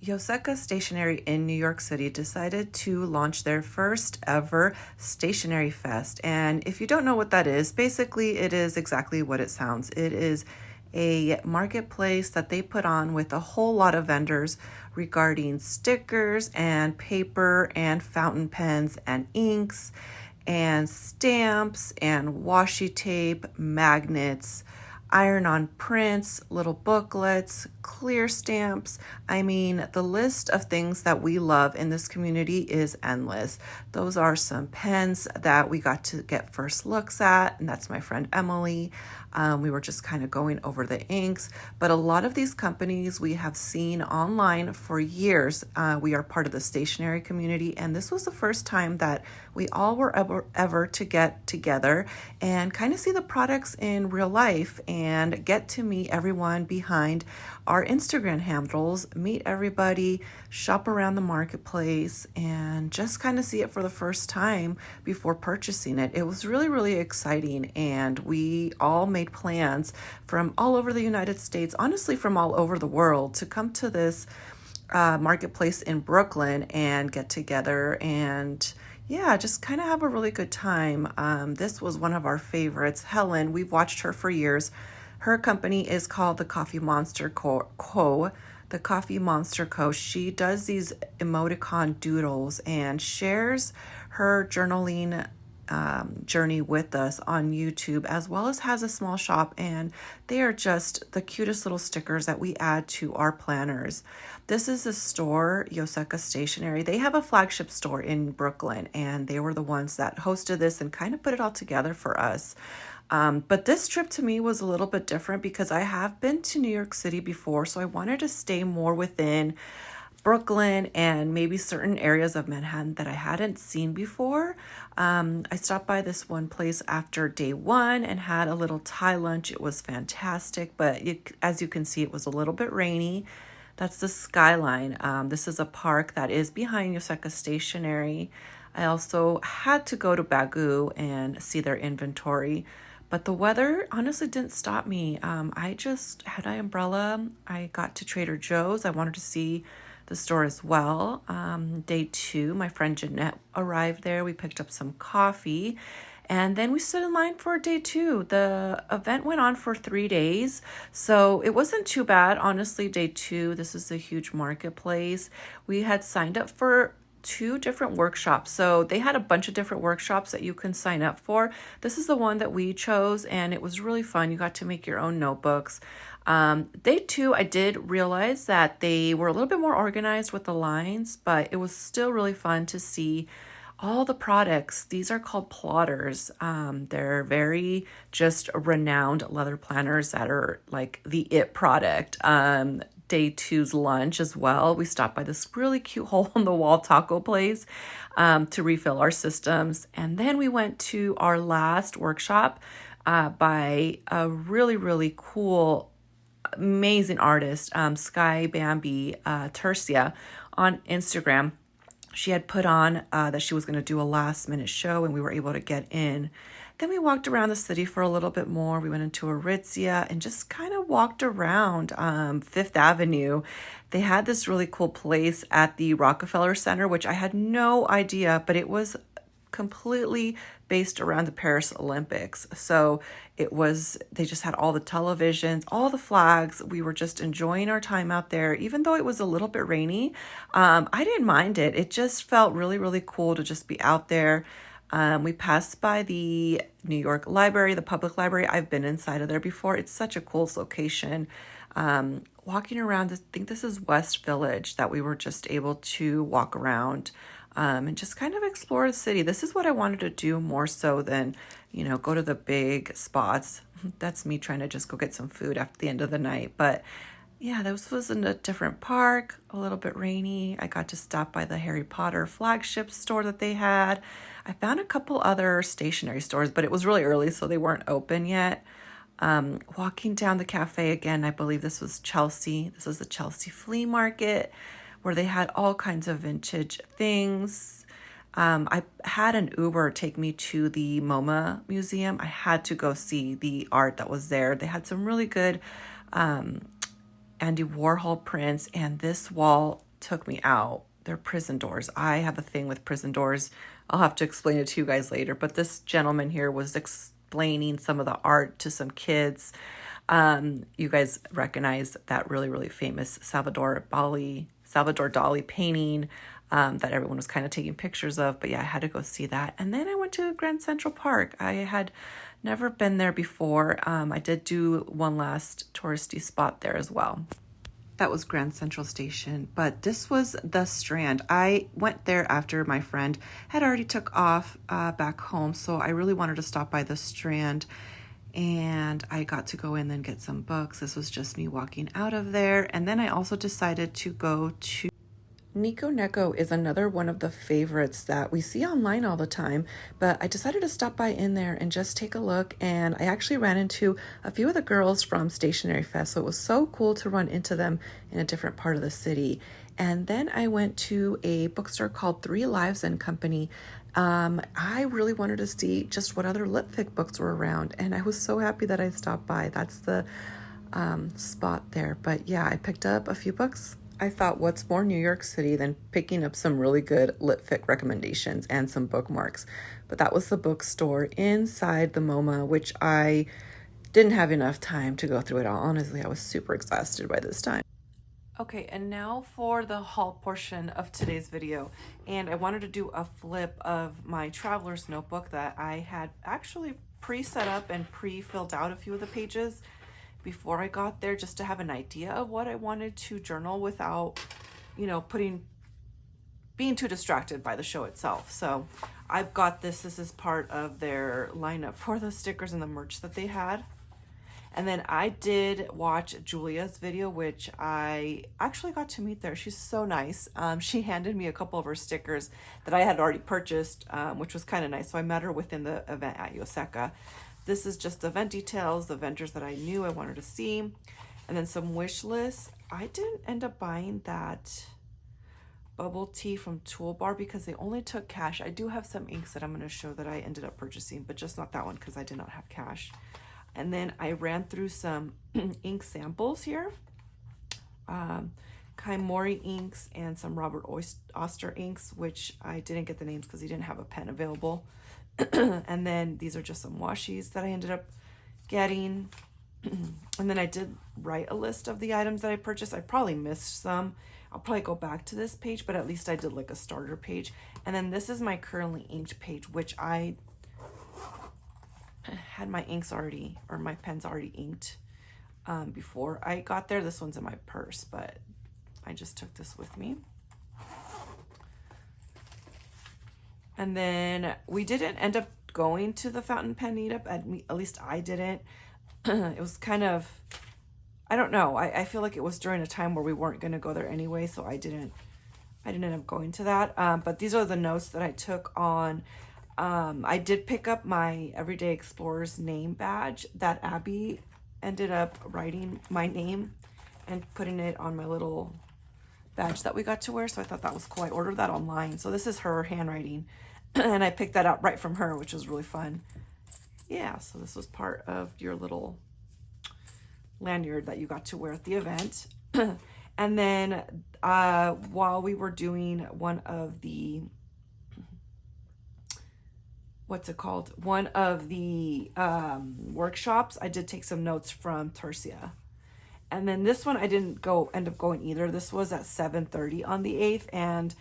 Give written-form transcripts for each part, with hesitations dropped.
Yoseka Stationery in New York City decided to launch their first ever Stationery Fest. And if you don't know what that is, basically it is exactly what it sounds. It is a marketplace that they put on with a whole lot of vendors regarding stickers and paper and fountain pens and inks and stamps and washi tape, magnets, iron-on prints, little booklets, clear stamps. I mean, the list of things that we love in this community is endless. Those are some pens that we got to get first looks at, and that's my friend Emily. We were just kind of going over the inks, but a lot of these companies we have seen online for years. We are part of the stationery community, and this was the first time that we all were ever to get together and kind of see the products in real life and get to meet everyone behind our Instagram handles, meet everybody, shop around the marketplace, and just kind of see it for the first time before purchasing it. It was really, really exciting, and we all made plans from all over the United States, honestly from all over the world, to come to this marketplace in Brooklyn and get together and just kind of have a really good time. This was one of our favorites. Helen, we've watched her for years. Her company is called the Coffee Monster Co. The Coffee Monster Co. She does these emoticon doodles and shares her journaling journey with us on YouTube, as well as has a small shop, and they are just the cutest little stickers that we add to our planners. This is a store, Yoseka Stationery. They have a flagship store in Brooklyn, and they were the ones that hosted this and kind of put it all together for us. But this trip to me was a little bit different because I have been to New York City before, so I wanted to stay more within Brooklyn and maybe certain areas of Manhattan that I hadn't seen before. I stopped by this one place after day one and had a little Thai lunch. It was fantastic, but as you can see, it was a little bit rainy. That's the Skyline. This is a park that is behind Yoseka Stationery. I also had to go to Bagu and see their inventory, but the weather honestly didn't stop me. I just had an umbrella. I got to Trader Joe's. I wanted to see the store as well. Day two, my friend Jeanette arrived there. We picked up some coffee, and then we stood in line for day two. The event went on for 3 days, so it wasn't too bad. Honestly, day two, this is a huge marketplace. We had signed up for 2 different workshops. So they had a bunch of different workshops that you can sign up for. This is the one that we chose, and it was really fun. You got to make your own notebooks. Day two, I did realize that they were a little bit more organized with the lines, but it was still really fun to see all the products. These are called plotters. They're very just renowned leather planners that are like the it product. Day two's lunch as well. We stopped by this really cute hole-in-the-wall taco place to refill our systems. And then we went to our last workshop by a really, really cool, amazing artist, Sky Bambi Tercia on Instagram. She had put on that she was going to do a last minute show, and we were able to get in. Then we walked around the city for a little bit more. We went into Aritzia and just kind of walked around Fifth Avenue. They had this really cool place at the Rockefeller Center, which I had no idea, but it was completely based around the Paris Olympics. So they just had all the televisions, all the flags. We were just enjoying our time out there, even though it was a little bit rainy. I didn't mind it. It just felt really, really cool to just be out there. We passed by the New York Library, the public library. I've been inside of there before. It's such a cool location. Walking around, I think this is West Village that we were just able to walk around and just kind of explore the city. This is what I wanted to do more so than, go to the big spots. That's me trying to just go get some food after the end of the night. But yeah, this was in a different park, a little bit rainy. I got to stop by the Harry Potter flagship store that they had. I found a couple other stationery stores, but it was really early, so they weren't open yet. Walking down the cafe again, I believe this was Chelsea. This was the Chelsea flea market where they had all kinds of vintage things. I had an Uber take me to the MoMA Museum. I had to go see the art that was there. They had some really good Andy Warhol prints, and this wall took me out. They're prison doors. I have a thing with prison doors. I'll have to explain it to you guys later. But this gentleman here was explaining some of the art to some kids. You guys recognize that really, really famous Salvador Dali painting that everyone was kind of taking pictures of. But yeah, I had to go see that. And then I went to Grand Central Park. I had never been there before. I did do one last touristy spot there as well. That was Grand Central Station, but this was the Strand. I went there after my friend had already took off back home, so I really wanted to stop by the Strand, and I got to go in and get some books. This was just me walking out of there, and then I also decided to go to Nico Neko is another one of the favorites that we see online all the time, but I decided to stop by in there and just take a look, and I actually ran into a few of the girls from Stationery Fest, so it was so cool to run into them in a different part of the city. And then I went to a bookstore called 3 Lives and Company. I really wanted to see just what other lit fic books were around, and I was so happy that I stopped by. That's the spot there. But yeah, I picked up a few books. I thought, what's more New York City than picking up some really good lit fic recommendations and some bookmarks? But that was the bookstore inside the MoMA, which I didn't have enough time to go through it all. Honestly, I was super exhausted by this time. Okay, and now for the haul portion of today's video. And I wanted to do a flip of my traveler's notebook that I had actually pre-set up and pre-filled out a few of the pages before I got there, just to have an idea of what I wanted to journal without, you know, being too distracted by the show itself. So I've got this is part of their lineup for the stickers and the merch that they had. And then I did watch Julia's video, which I actually got to meet there. She's so nice. She handed me a couple of her stickers that I had already purchased, which was kind of nice. So I met her within the event at Yoseka. This is just event details, the vendors that I knew I wanted to see, and then some wish lists. I didn't end up buying that bubble tea from Toolbar because they only took cash. I do have some inks that I'm going to show that I ended up purchasing, but just not that one because I did not have cash. And then I ran through some ink samples here. Kai Mori inks and some Robert Oster inks, which I didn't get the names because he didn't have a pen available. And then these are just some washies that I ended up getting. And then I did write a list of the items that I purchased. I probably missed some. I'll probably go back to this page, but at least I did like a starter page. And then this is my currently inked page, which I had my inks already, or my pens already inked before I got there. This one's in my purse, but I just took this with me. And then we didn't end up going to the fountain pen meetup, at least I didn't. It was kind of, I don't know. I feel like it was during a time where we weren't going to go there anyway, so I didn't end up going to that. But these are the notes that I took on. I did pick up my Everyday Explorer's name badge that Abby ended up writing my name and putting it on my little badge that we got to wear, so I thought that was cool. I ordered that online, so this is her handwriting, and I picked that out right from her, which was really fun. Yeah, so this was part of your little lanyard that you got to wear at the event. And then while we were doing one of the workshops, I did take some notes from Tercia. And then this one I didn't end up going either. This was at 7:30 on the 8th, and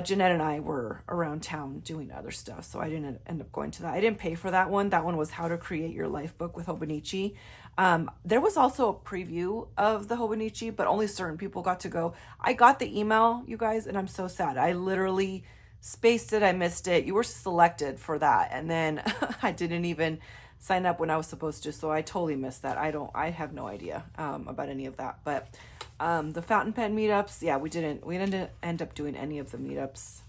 Jeanette and I were around town doing other stuff, so I didn't end up going to that. I didn't pay for that one. That one was How to Create Your Life Book with Hobonichi. There was also a preview of the Hobonichi, but only certain people got to go. I got the email, you guys, and I'm so sad. I literally spaced it. I missed it. You were selected for that, and then I didn't even sign up when I was supposed to, so I totally missed that. I have no idea about any of that. But the fountain pen meetups, yeah, we didn't end up doing any of the meetups.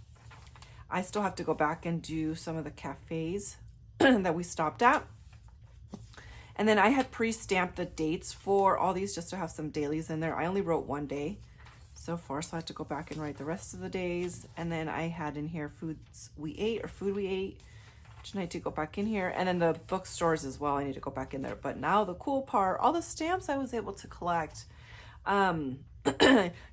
I still have to go back and do some of the cafes that we stopped at. And then I had pre-stamped the dates for all these just to have some dailies in there. I only wrote one day so far, so I had to go back and write the rest of the days. And then I had in here food we ate, which I need to go back in here. And then the bookstores as well, I need to go back in there. But now the cool part, all the stamps I was able to collect.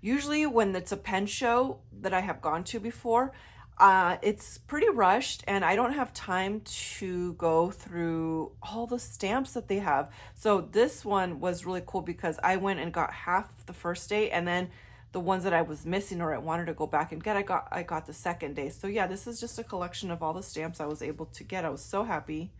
Usually when it's a pen show that I have gone to before, it's pretty rushed and I don't have time to go through all the stamps that they have. So this one was really cool because I went and got half the first day, and then the ones that I was missing or I wanted to go back and get, I got the second day. So yeah, this is just a collection of all the stamps I was able to get. I was so happy.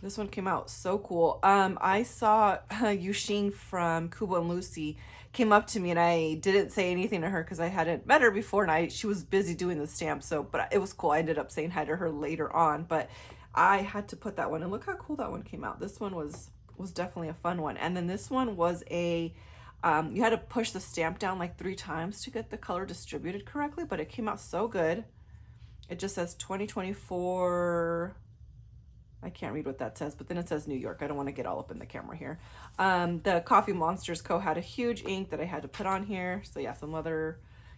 This one came out so cool. I saw Yushing from Kubo and Lucy came up to me, and I didn't say anything to her because I hadn't met her before, and she was busy doing the stamp. So, but it was cool. I ended up saying hi to her later on, but I had to put that one, and look how cool that one came out. This one was definitely a fun one. And then this one was a you had to push the stamp down like 3 times to get the color distributed correctly, but it came out so good. It just says 2024. I can't read what that says, but then it says New York. I don't want to get all up in the camera here. The Coffee Monsters Co. had a huge ink that I had to put on here. So yeah, some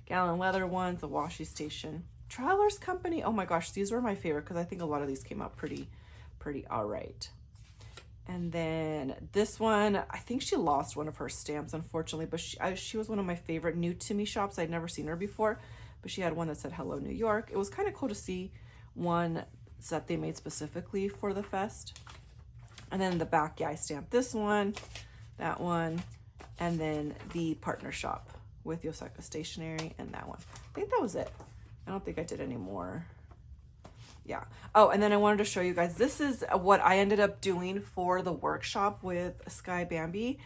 gallon leather ones, a washi station. Travelers Company. Oh my gosh, these were my favorite because I think a lot of these came out pretty all right. And then this one, I think she lost one of her stamps, unfortunately, but she was one of my favorite new to me shops. I'd never seen her before, but she had one that said Hello New York. It was kind of cool to see one that they made specifically for the fest. And then the back, yeah, I stamped this one, that one, and then the partner shop with Yoseka Stationery, and that one. I think that was it. I don't think I did any more. Yeah. Oh, and then I wanted to show you guys, this is what I ended up doing for the workshop with Sky Bambi.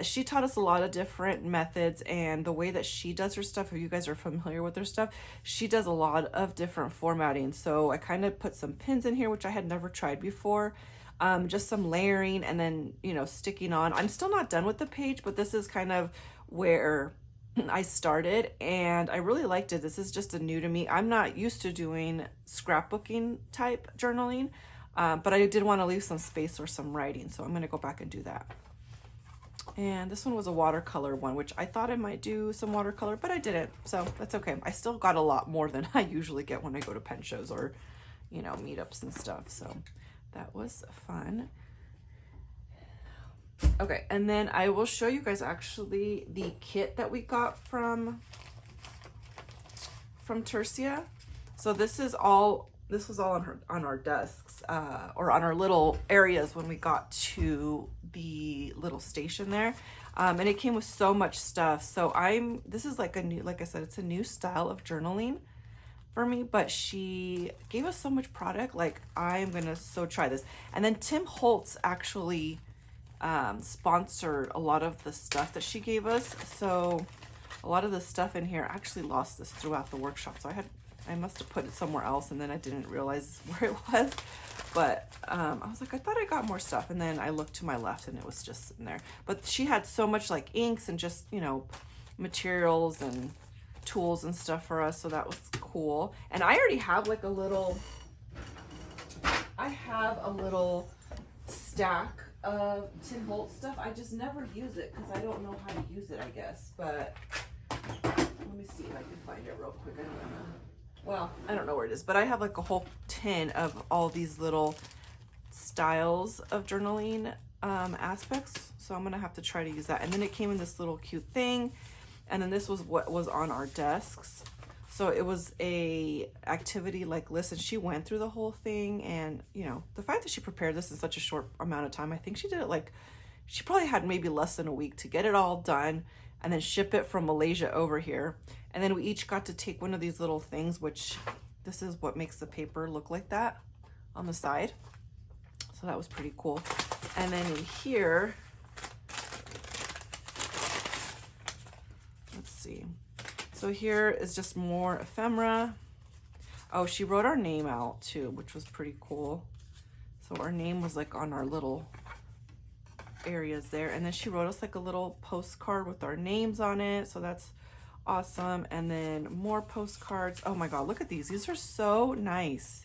She taught us a lot of different methods, and the way that she does her stuff, if you guys are familiar with her stuff, she does a lot of different formatting. So I kind of put some pins in here, which I had never tried before. Just some layering, and then, you know, sticking on. I'm still not done with the page, but this is kind of where I started, and I really liked it. This is just a new to me. I'm not used to doing scrapbooking type journaling, but I did want to leave some space or some writing, so I'm going to go back and do that. And this one was a watercolor one, which I thought I might do some watercolor, but I didn't, so that's okay. I still got a lot more than I usually get when I go to pen shows or, you know, meetups and stuff, so that was fun. Okay, and then I will show you guys actually the kit that we got from Tercia. So this was all on our desks, or on our little areas when we got to the little station there. And it came with so much stuff. So this is like like I said, it's a new style of journaling for me, but she gave us so much product. Like, I'm gonna try this. And then Tim Holtz actually sponsored a lot of the stuff that she gave us. So a lot of the stuff in here, I actually lost this throughout the workshop. So I must have put it somewhere else, and then I didn't realize where it was. But I was like, I thought I got more stuff. And then I looked to my left and it was just sitting there. But she had so much like inks and just, you know, materials and tools and stuff for us. So that was cool. And I already have like a little stack of Tim Holtz stuff. I just never use it because I don't know how to use it, I guess. But let me see if I can find it real quick. I don't know where it is, but I have like a whole tin of all these little styles of journaling aspects. So I'm gonna have to try to use that. And then it came in this little cute thing. And then this was what was on our desks. So it was a activity like list, and she went through the whole thing. And, you know, the fact that she prepared this in such a short amount of time, I think she did it like, she probably had maybe less than a week to get it all done and then ship it from Malaysia over here. And then we each got to take one of these little things, which this is what makes the paper look like that on the side. So that was pretty cool. And then in here, let's see. So here is just more ephemera. Oh, she wrote our name out too, which was pretty cool. So our name was like on our little areas there. And then she wrote us like a little postcard with our names on it. So that's awesome. And then more postcards. Oh my God, look at these. These are so nice.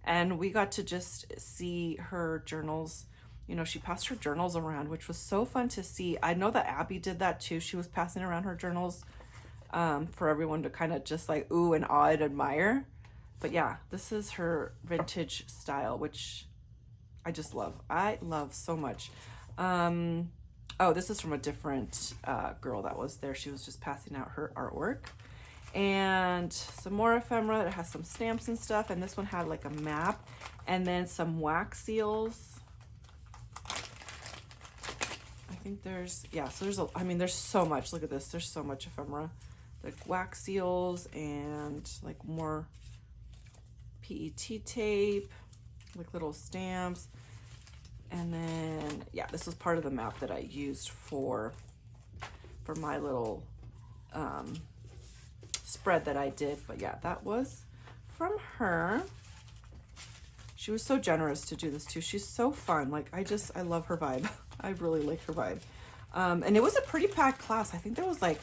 And we got to just see her journals. You know, she passed her journals around, which was so fun to see. I know that Abby did that too. She was passing around her journals for everyone to kind of just like ooh and ah and admire. But yeah, this is her vintage style, which I just love. I love so much. Oh, this is from a different girl that was there. She was just passing out her artwork. And some more ephemera. It has some stamps and stuff. And this one had like a map. And then some wax seals. I think there's, yeah, so there's, I mean, there's so much. Look at this. There's so much ephemera. Like wax seals and like more PET tape, like little stamps. And then, yeah, this was part of the map that I used for my little spread that I did. But yeah, that was from her. She was so generous to do this too. She's so fun. Like, I love her vibe. I really like her vibe. And it was a pretty packed class. I think there was like,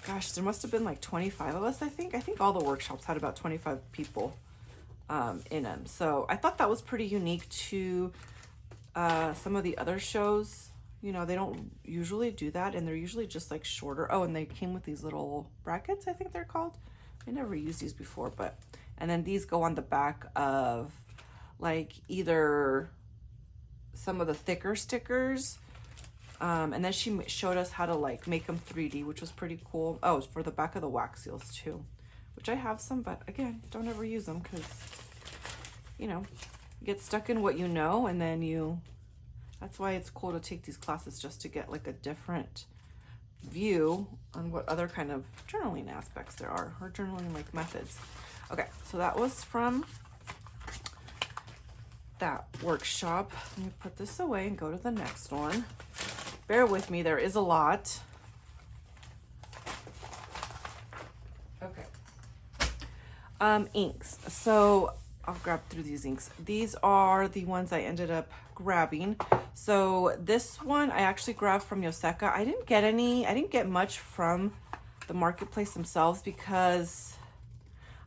gosh, there must have been like 25 of us, I think. I think all the workshops had about 25 people in them. So I thought that was pretty unique to some of the other shows. You know, they don't usually do that, and they're usually just like shorter. Oh, and they came with these little brackets, I think they're called. I never used these before, but, and then these go on the back of like either some of the thicker stickers, and then she showed us how to like make them 3D, which was pretty cool. Oh, it's for the back of the wax seals too, which I have some, but again, don't ever use them because, you know, you get stuck in what you know, and then that's why it's cool to take these classes, just to get like a different view on what other kind of journaling aspects there are, or journaling like methods. Okay, so that was from that workshop. Let me put this away and go to the next one. Bear with me, there is a lot. Okay. Inks. So I'll grab through these inks. These are the ones I ended up grabbing. So this one I actually grabbed from Yoseka. I didn't get much from the marketplace themselves because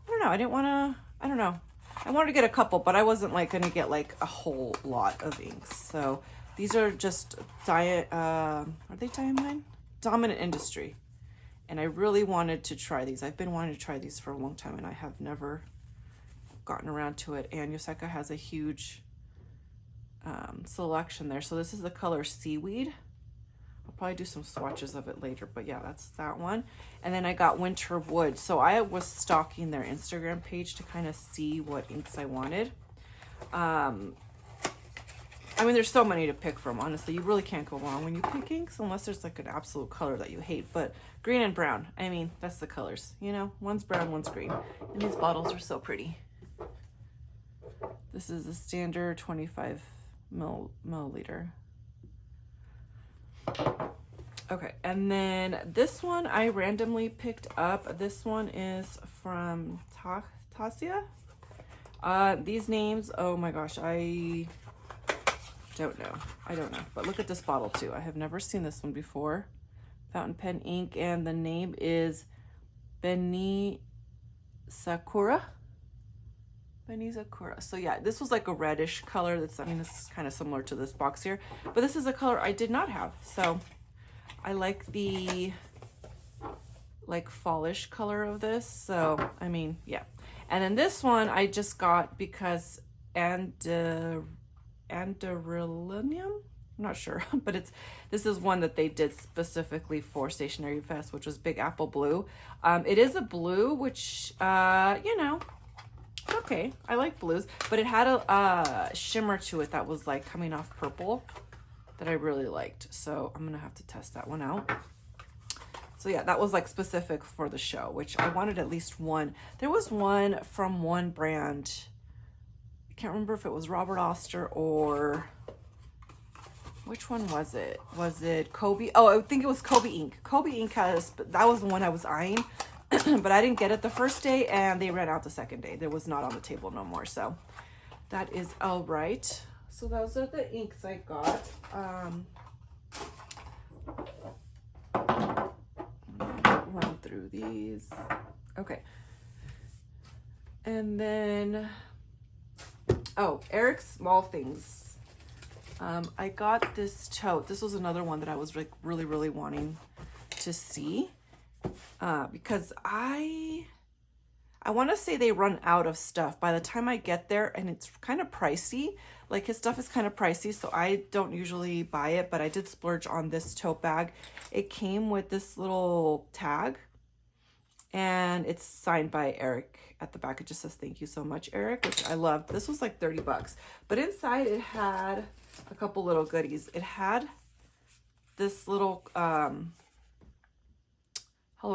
I don't know, I don't know. I wanted to get a couple, but I wasn't like gonna get like a whole lot of inks. So these are just are they Diamond? Dominant Industry. And I really wanted to try these. I've been wanting to try these for a long time, and I have never gotten around to it. And Yoseka has a huge selection there. So this is the color Seaweed. I'll probably do some swatches of it later, but yeah, that's that one. And then I got Winter Wood. So I was stalking their Instagram page to kind of see what inks I wanted. I mean, there's so many to pick from, honestly. You really can't go wrong when you pick inks, unless there's like an absolute color that you hate. But green and brown, I mean, that's the colors, you know? One's brown, one's green. And these bottles are so pretty. This is a standard 25 milliliter. Okay, and then this one I randomly picked up. This one is from Tasia. These names, oh my gosh, I don't know, but look at this bottle too. I have never seen this one before. Fountain pen ink, and the name is Beni Sakura. So yeah, this was like a reddish color. That's, I mean, this is kind of similar to this box here, but this is a color I did not have. So I like the like fallish color of this. So, I mean, yeah. And then this one I just got because Andirillinium, I'm not sure, but this is one that they did specifically for Stationery Fest, which was Big Apple Blue. It is a blue, which, you know, okay, I like blues, but it had a shimmer to it that was like coming off purple that I really liked. So I'm gonna have to test that one out. So yeah, that was like specific for the show, which I wanted at least one. There was one from one brand. I can't remember if it was Robert Oster or which one was it? Was it Kobe? Oh, I think it was Kobe Ink. Kobe Ink has, that was the one I was eyeing. But I didn't get it the first day, and they ran out the second day. There was not on the table no more, so that is all right. So those are the inks I got. Run through these. Okay. And then, oh, Eric's Small Things. I got this tote. This was another one that I was like really wanting to see. Because I I want to say they run out of stuff by the time I get there, and it's kind of pricey. Like his stuff is kind of pricey, so I don't usually buy it, but I did splurge on this tote bag. It came with this little tag, and it's signed by Eric at the back. It just says, "Thank you so much, Eric," which I love. This was like 30 bucks. But inside it had a couple little goodies. It had this little Hello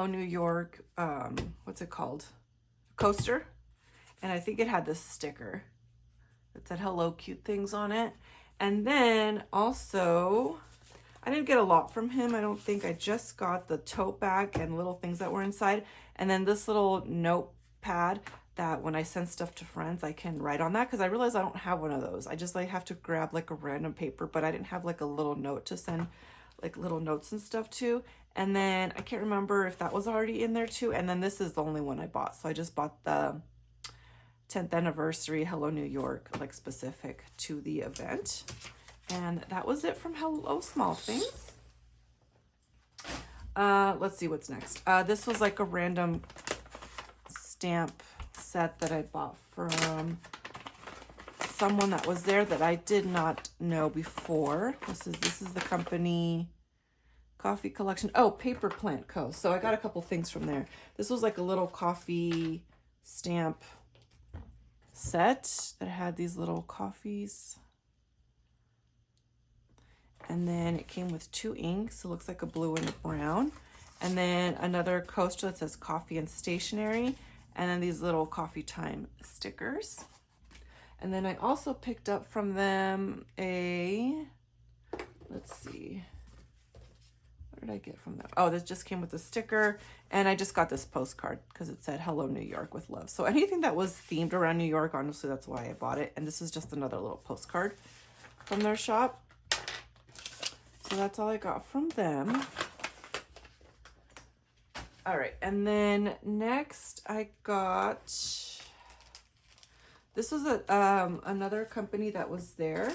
New York, what's it called? Coaster. And I think it had this sticker that said hello cute things on it. And then also, I didn't get a lot from him. I don't think. I just got the tote bag and little things that were inside. And then this little notepad that when I send stuff to friends, I can write on that, because I realized I don't have one of those. I just like have to grab like a random paper, but I didn't have like a little note to send like little notes and stuff to. And then I can't remember if that was already in there too. And then this is the only one I bought. So I just bought the 10th anniversary Hello New York, like specific to the event. And that was it from Hello Small Things. Let's see what's next. This was like a random stamp set that I bought from someone that was there that I did not know before. This is the company Coffee Collection. Oh, Paper Plant Co. So I got a couple things from there. This was like a little coffee stamp set that had these little coffees. And then it came with 2 inks. It looks like a blue and a brown. And then another coaster that says coffee and stationery. And then these little coffee time stickers. And then I also picked up from them a, let's see, what did I get from them? Oh, this just came with a sticker. And I just got this postcard because it said Hello New York with love. So anything that was themed around New York, honestly, that's why I bought it. And this is just another little postcard from their shop. So that's all I got from them. All right, and then next I got, this was another company that was there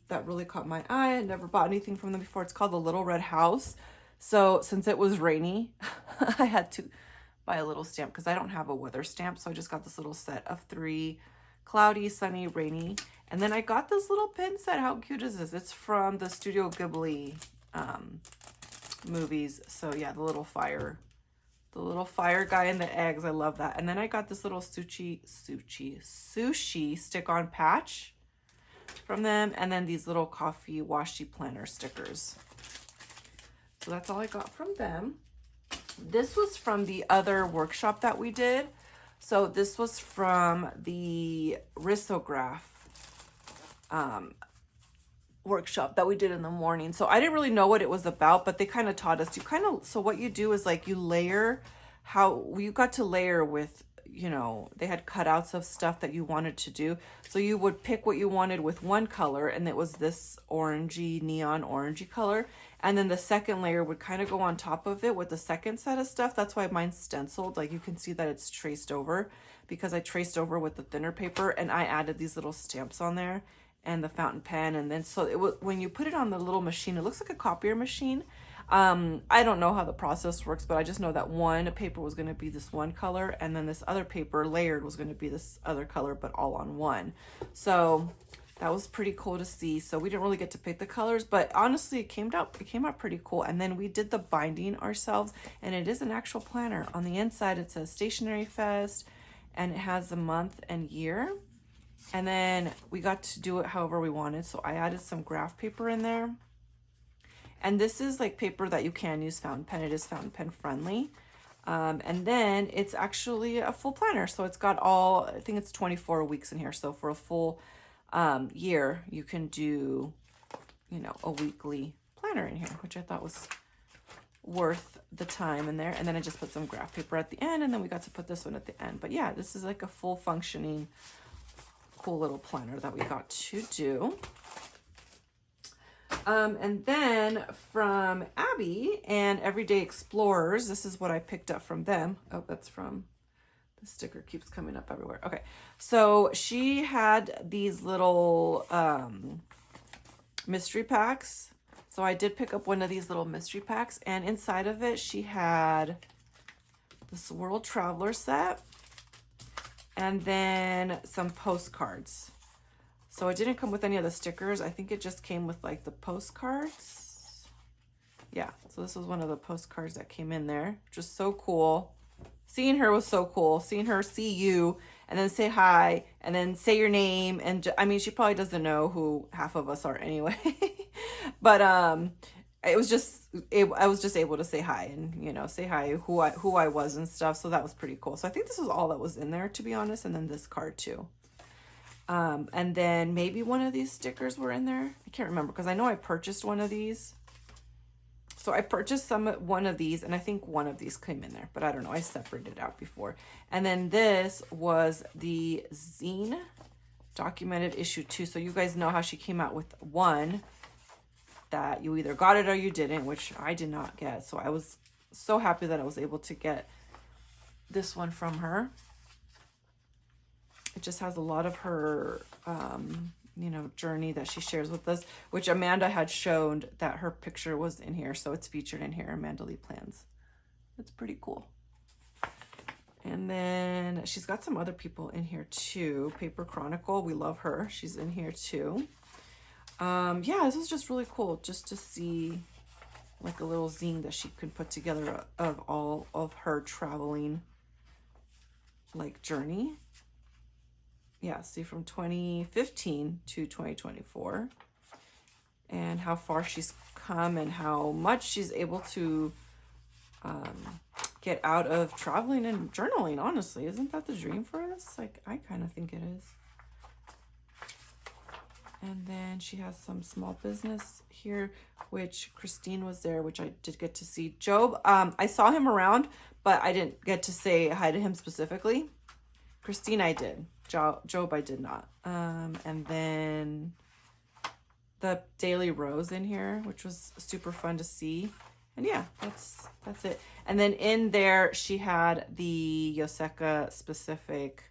that really caught my eye. I never bought anything from them before. It's called the Little Red House. So since it was rainy, I had to buy a little stamp because I don't have a weather stamp. So I just got this little set of 3, cloudy, sunny, rainy. And then I got this little pin set. How cute is this? It's from the Studio Ghibli movies. So yeah, the little fire guy and the eggs. I love that. And then I got this little sushi stick-on patch from them. And then these little coffee washi planner stickers. So that's all I got from them. This was from the other workshop that we did. So this was from the risograph workshop that we did in the morning. So I didn't really know what it was about, but they kind of taught us. So what you do is like you layer you got to layer with, you know, they had cutouts of stuff that you wanted to do. So you would pick what you wanted with one color, and it was this orangey, neon orangey color. And then the second layer would kind of go on top of it with the second set of stuff. That's why mine's stenciled. Like you can see that it's traced over because I traced over with the thinner paper, and I added these little stamps on there and the fountain pen. And then so it was, when you put it on the little machine, it looks like a copier machine. I don't know how the process works, but I just know that one paper was going to be this one color, and then this other paper layered was going to be this other color, but all on one. So that was pretty cool to see. So we didn't really get to pick the colors, but honestly, it came out pretty cool. And then we did the binding ourselves, and it is an actual planner. On the inside, it says Stationery Fest, and it has the month and year. And then we got to do it however we wanted. So I added some graph paper in there. And this is like paper that you can use fountain pen. It is fountain pen friendly. And then it's actually a full planner. So it's got I think it's 24 weeks in here. So for a full year, you can do, you know, a weekly planner in here, which I thought was worth the time in there. And then I just put some graph paper at the end, and then we got to put this one at the end. But yeah, this is like a full functioning, cool little planner that we got to do. And then from Abby and Everyday Explorers, this is what I picked up from them. Oh, that's from, the sticker keeps coming up everywhere. Okay, so she had these little mystery packs. So I did pick up one of these little mystery packs, and inside of it, she had this World Traveler set. And then some postcards. So it didn't come with any of the stickers. I think it just came with like the postcards. Yeah, so this was one of the postcards that came in there, which was so cool. Seeing her was so cool. Seeing her see you and then say hi and then say your name. And I mean, she probably doesn't know who half of us are anyway. But it was just, I was just able to say hi and, you know, say hi, who I was and stuff. So that was pretty cool. So I think this was all that was in there, to be honest. And then this card too. And then maybe one of these stickers were in there. I can't remember because I know I purchased one of these. So I purchased one of these, and I think one of these came in there, but I don't know. I separated it out before. And then this was the zine, documented issue 2. So you guys know how she came out with one that you either got it or you didn't, which I did not get. So I was so happy that I was able to get this one from her. It just has a lot of her, you know, journey that she shares with us, which Amanda had shown that her picture was in here. So it's featured in here, Amanda Lee Plans. It's pretty cool. And then she's got some other people in here too. Paper Chronicle, we love her. She's in here too. Yeah, this was just really cool just to see like a little zine that she could put together of all of her traveling like journey. Yeah, see from 2015 to 2024 and how far she's come and how much she's able to get out of traveling and journaling, honestly. Isn't that the dream for us? Like, I kind of think it is. And then she has some small business here, which Christine was there, which I did get to see. Job, I saw him around, but I didn't get to say hi to him specifically. Christine, I did. Job, I did not. And then the Daily Rose in here, which was super fun to see. And yeah, that's it. And then in there, she had the Yoseka specific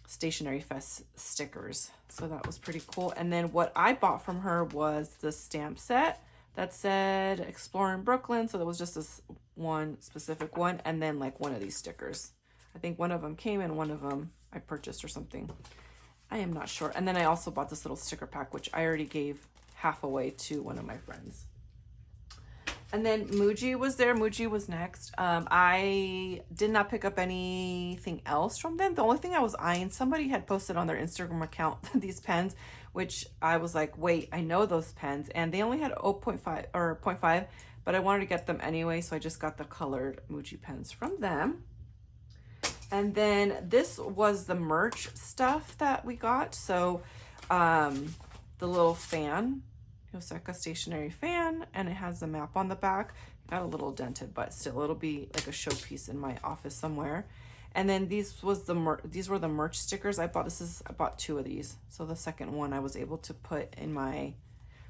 Stationery Fest stickers. So that was pretty cool. And then what I bought from her was the stamp set that said Exploring Brooklyn. So there was just this one specific one. And then like one of these stickers. I think one of them came and one of them I purchased or something. I am not sure. And then I also bought this little sticker pack, which I already gave half away to one of my friends. And then Muji was there. Muji was next. I did not pick up anything else from them. The only thing I was eyeing, somebody had posted on their Instagram account these pens, which I was like, wait, I know those pens. And they only had 0.5 or 0.5, but I wanted to get them anyway. So I just got the colored Muji pens from them. And then this was the merch stuff that we got. So the little fan, Yoseka Stationery fan, and it has a map on the back. Got a little dented, but still it'll be like a showpiece in my office somewhere. And then these were the merch stickers. I bought 2 of these. So the second one I was able to put in my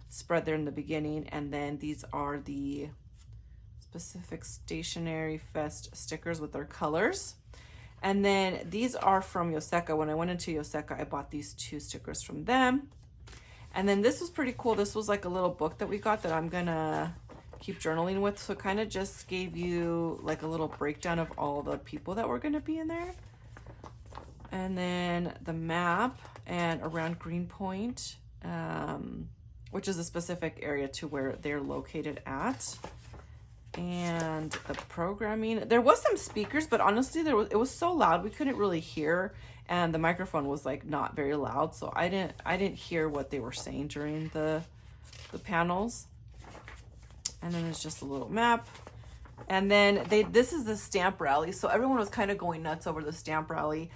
spread there in the beginning. And then these are the specific Stationery Fest stickers with their colors. And then these are from Yoseka. When I went into Yoseka, I bought these 2 stickers from them. And then this was pretty cool. This was like a little book that we got that I'm gonna keep journaling with. So it kind of just gave you like a little breakdown of all the people that were gonna be in there. And then the map and around Greenpoint, which is a specific area to where they're located at. And the programming, there was some speakers, but honestly it was so loud we couldn't really hear, and the microphone was like not very loud, so I didn't hear what they were saying during the panels. And then there's just a little map, and then this is the stamp rally, so everyone was kind of going nuts over the stamp rally.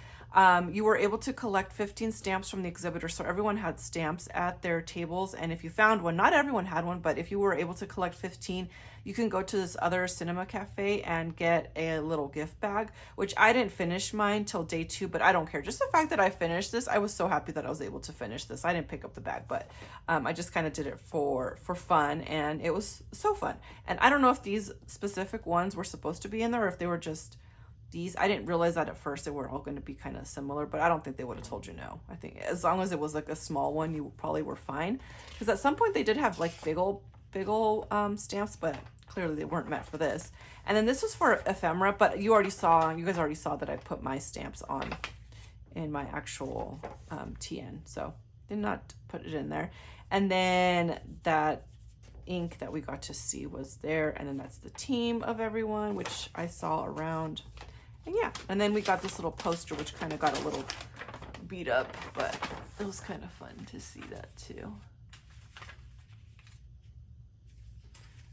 You were able to collect 15 stamps from the exhibitor, so everyone had stamps at their tables, and if you found one, not everyone had one, but if you were able to collect 15, you can go to this other cinema cafe and get a little gift bag, which I didn't finish mine till day 2, but I don't care. Just the fact that I finished this, I was so happy that I was able to finish this. I didn't pick up the bag, but I just kind of did it for fun, and it was so fun. And I don't know if these specific ones were supposed to be in there or if they were just these. I didn't realize that at first they were all going to be kind of similar, but I don't think they would have told you no. I think as long as it was like a small one, you probably were fine. Because at some point they did have like big big old stamps, but clearly they weren't meant for this. And then this was for ephemera, but you guys already saw that I put my stamps on in my actual TN, so did not put it in there. And then that ink that we got to see was there, and then that's the team of everyone, which I saw around. And yeah, and then we got this little poster, which kind of got a little beat up, but it was kind of fun to see that too.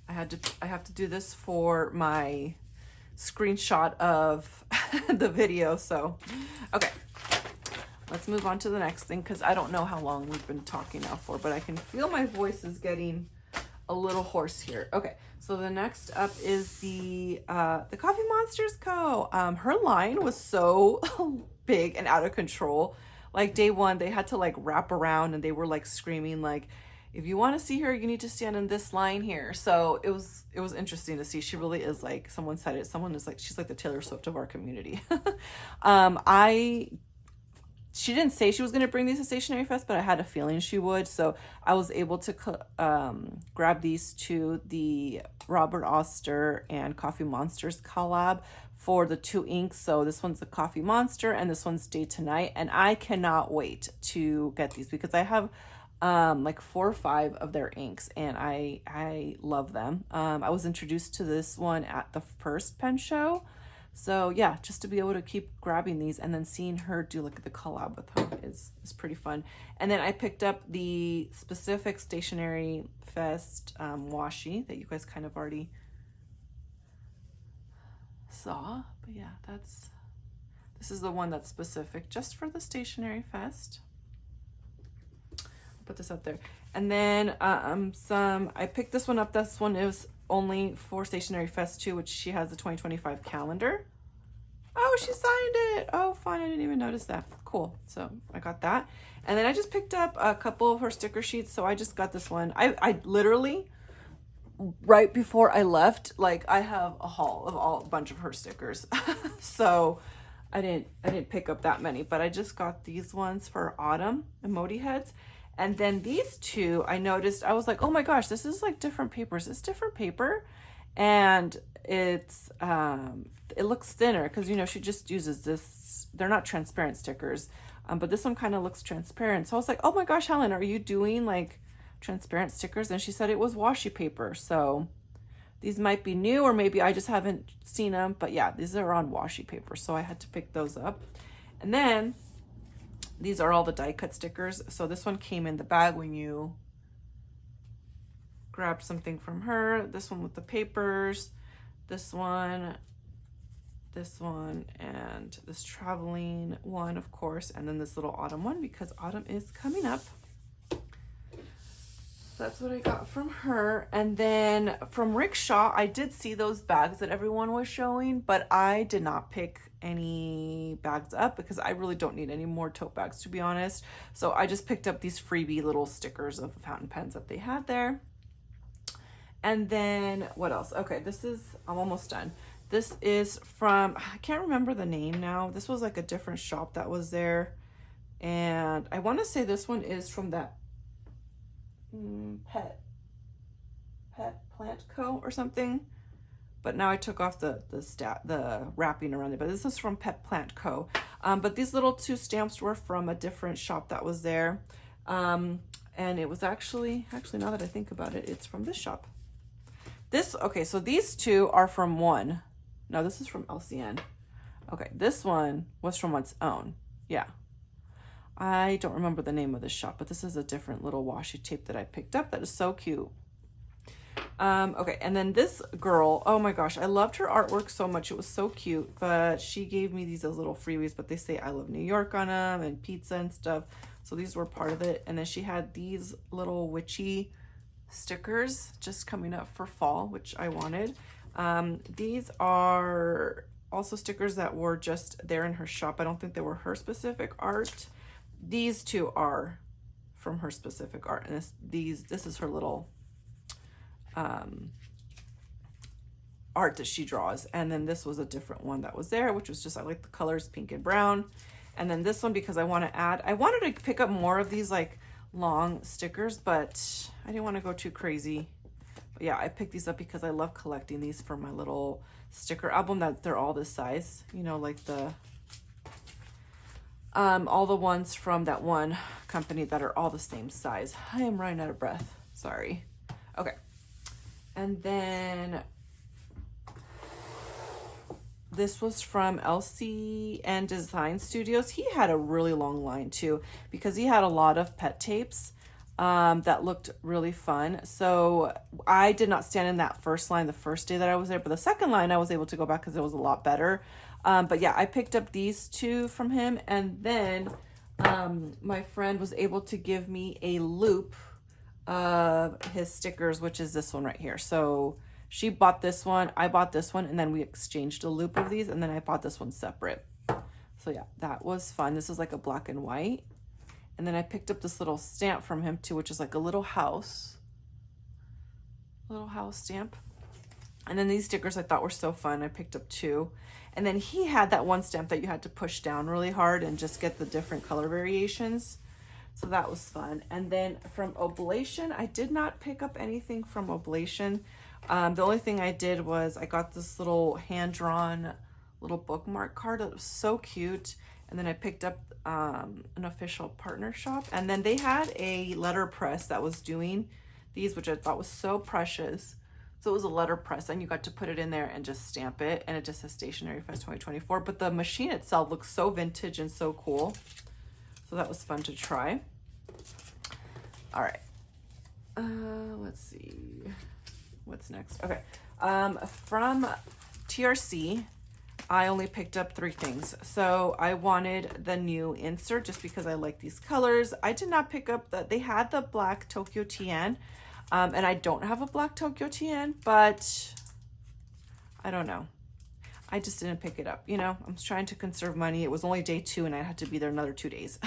I have to do this for my screenshot of the video, so okay. Let's move on to the next thing, because I don't know how long we've been talking now for, but I can feel my voice is getting a little hoarse here. Okay, so the next up is the Coffee Monsters Co. Her line was so big and out of control. Like day one, they had to like wrap around, and they were like screaming like, if you want to see her, you need to stand in this line here. So it was interesting to see. She really is like, someone said it, someone is like, she's like the Taylor Swift of our community. She didn't say she was going to bring these to Stationery Fest, but I had a feeling she would. So I was able to grab these to the Robert Oster and Coffee Monsters collab for the 2 inks. So this one's the Coffee Monster and this one's Day to Night. And I cannot wait to get these because I have like 4 or 5 of their inks, and I love them. I was introduced to this one at the first pen show. So yeah, just to be able to keep grabbing these and then seeing her do like the collab with her is pretty fun. And then I picked up the specific Stationery Fest washi that you guys kind of already saw. But yeah, this is the one that's specific just for the Stationery Fest. I'll put this up there. And then I picked this one up. This one is only for Stationery Fest 2, which she has the 2025 calendar. Oh, she signed it. Oh, fun. I didn't even notice that. Cool. So I got that. And then I just picked up a couple of her sticker sheets. So I just got this one. I literally, right before I left, like I have a haul of a bunch of her stickers. So I didn't pick up that many, but I just got these ones for autumn emoji heads. And then these 2, I noticed, I was like, oh my gosh, this is like different papers. It's different paper. And it's, it looks thinner because, you know, she just uses this. They're not transparent stickers, but this one kind of looks transparent. So I was like, oh my gosh, Helen, are you doing like transparent stickers? And she said it was washi paper. So these might be new, or maybe I just haven't seen them. But yeah, these are on washi paper. So I had to pick those up. And then these are all the die cut stickers. So this one came in the bag when you grabbed something from her. This one with the papers, this one, and this traveling one, of course, and then this little autumn one because autumn is coming up. That's what I got from her. And then from Rickshaw, I did see those bags that everyone was showing, but I did not pick any bags up because I really don't need any more tote bags, to be honest. So I just picked up these freebie little stickers of the fountain pens that they had there. And then what else? Okay, I'm almost done. This is from, I can't remember the name now. This was like a different shop that was there. And I want to say this one is from that Pet Plant Co. or something. But now I took off the wrapping around it. But this is from Pet Plant Co. But these little 2 stamps were from a different shop that was there. And it was actually, now that I think about it, it's from this shop. Okay, so these 2 are from one. No, this is from LCN. Okay, this one was from its own. Yeah. I don't remember the name of the shop, but this is a different little washi tape that I picked up that is so cute. Okay, and then this girl, oh my gosh, I loved her artwork so much. It was so cute, but she gave me these as little freebies, but they say I love New York on them and pizza and stuff. So these were part of it. And then she had these little witchy stickers just coming up for fall, which I wanted. These are also stickers that were just there in her shop. I don't think they were her specific art. These 2 are from her specific art, and this is her little art that she draws. And then this was a different one that was there, which was just, I like the colors pink and brown. And then this one, because I wanted to pick up more of these like long stickers, but I didn't want to go too crazy But yeah, I picked these up because I love collecting these for my little sticker album, that they're all this size, you know, like the all the ones from that one company that are all the same size. I am running out of breath. Sorry. Okay. And then this was from LCN Design Studios. He had a really long line too, because he had a lot of pet tapes that looked really fun. So I did not stand in that first line the first day that I was there, but the second line I was able to go back because it was a lot better. But yeah, I picked up these two from him, and then my friend was able to give me a loop of his stickers, which is this one right here. So she bought this one, I bought this one, and then we exchanged a loop of these, and then I bought this one separate. So yeah, that was fun. This is like a black and white. And then I picked up this little stamp from him too, which is like a little house stamp. And then these stickers I thought were so fun. I picked up two. And then he had that one stamp that you had to push down really hard and just get the different color variations. So that was fun. And then from Oblation, I did not pick up anything from Oblation. The only thing I did was I got this little hand-drawn little bookmark card that was so cute. And then I picked up an official partner shop. And then they had a letterpress that was doing these, which I thought was so precious. So it was a letterpress, and you got to put it in there and just stamp it. And it just says Stationery Fest 2024. But the machine itself looks so vintage and so cool. So that was fun to try. All right. Let's see. What's next? Okay. From TRC, I only picked up 3 things. So I wanted the new insert just because I like these colors. I did not pick up they had the black Tokyo Tien. And I don't have a black Tokyo Tien, but I don't know. I just didn't pick it up. You know, I'm trying to conserve money. It was only day 2 and I had to be there another 2 days.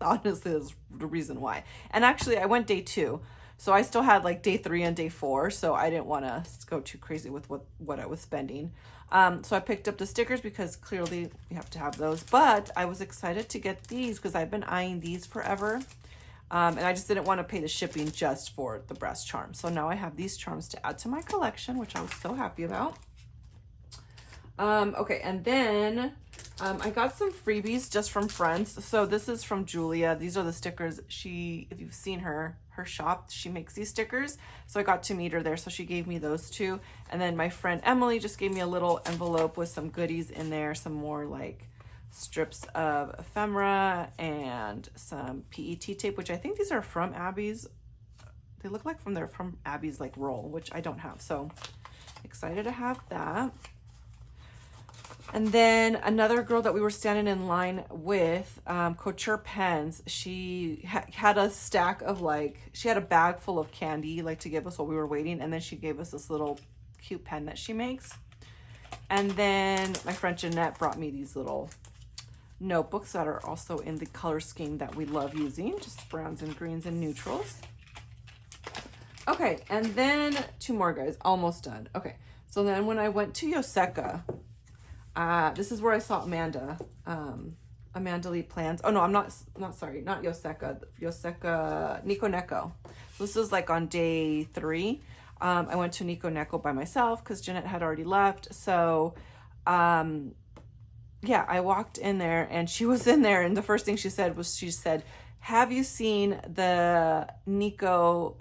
Honestly, that's the reason why. And actually I went day 2. So I still had like day 3 and day 4. So I didn't want to go too crazy with what I was spending. So I picked up the stickers because clearly we have to have those. But I was excited to get these because I've been eyeing these forever. And I just didn't want to pay the shipping just for the brass charms. So now I have these charms to add to my collection, which I was so happy about. Okay, and then I got some freebies just from friends. So this is from Julia. These are the stickers. If you've seen her shop, she makes these stickers. So I got to meet her there. So she gave me those 2. And then my friend Emily just gave me a little envelope with some goodies in there, some more like strips of ephemera and some PET tape, which I think these are from Abby's. They look like they're from Abby's like roll, which I don't have. So excited to have that. And then another girl that we were standing in line with, Couture Pens, she had a stack of she had a bag full of candy to give us while we were waiting. And then she gave us this little cute pen that she makes. And then my friend Jeanette brought me these little notebooks that are also in the color scheme that we love using, just browns and greens and neutrals. Okay, and then 2 more, guys, almost done. Okay, so then when I went to Yoseka, this is where I saw Amanda Lee Plans. Oh no, sorry, not Yoseka, Nico Neko. This was on day 3. I went to Nico Neko by myself because Jeanette had already left. So yeah, I walked in there and she was in there, and the first thing she said was, have you seen the Neko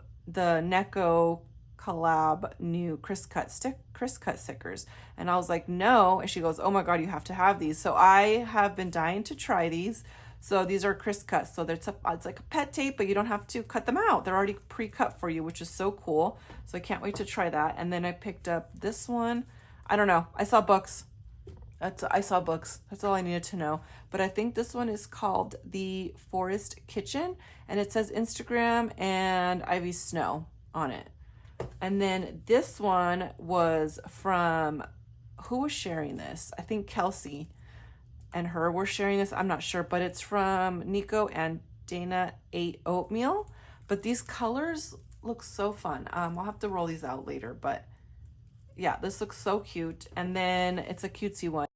collab new Chris Cut stickers? And I was like, no. And she goes, oh my god, you have to have these. So I have been dying to try these. So these are Chris Cuts. So it's like a pet tape, but you don't have to cut them out. They're already pre-cut for you, which is so cool. So I can't wait to try that. And then I picked up this one. I don't know. I saw books. That's all I needed to know. But I think this one is called the Forest Kitchen, and it says Instagram and Ivy Snow on it. And then this one was from, who was sharing this? I think Kelsey and her were sharing this. I'm not sure, but it's from Nico and Dana Ate Oatmeal. But these colors look so fun. I'll have to roll these out later, but yeah, this looks so cute. And then it's a cutesy one.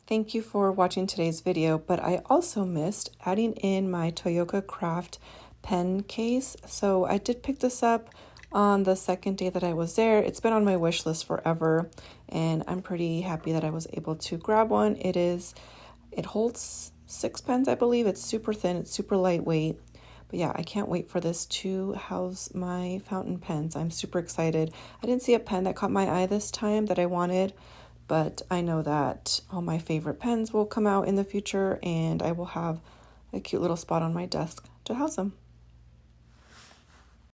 Thank you for watching today's video, but I also missed adding in my Toyoka Craft pen case. So I did pick this up on the second day that I was there. It's been on my wish list forever, and I'm pretty happy that I was able to grab one. It holds 6 pens, I believe. It's super thin, it's super lightweight. But yeah, I can't wait for this to house my fountain pens. I'm super excited. I didn't see a pen that caught my eye this time that I wanted, but I know that all my favorite pens will come out in the future and I will have a cute little spot on my desk to house them.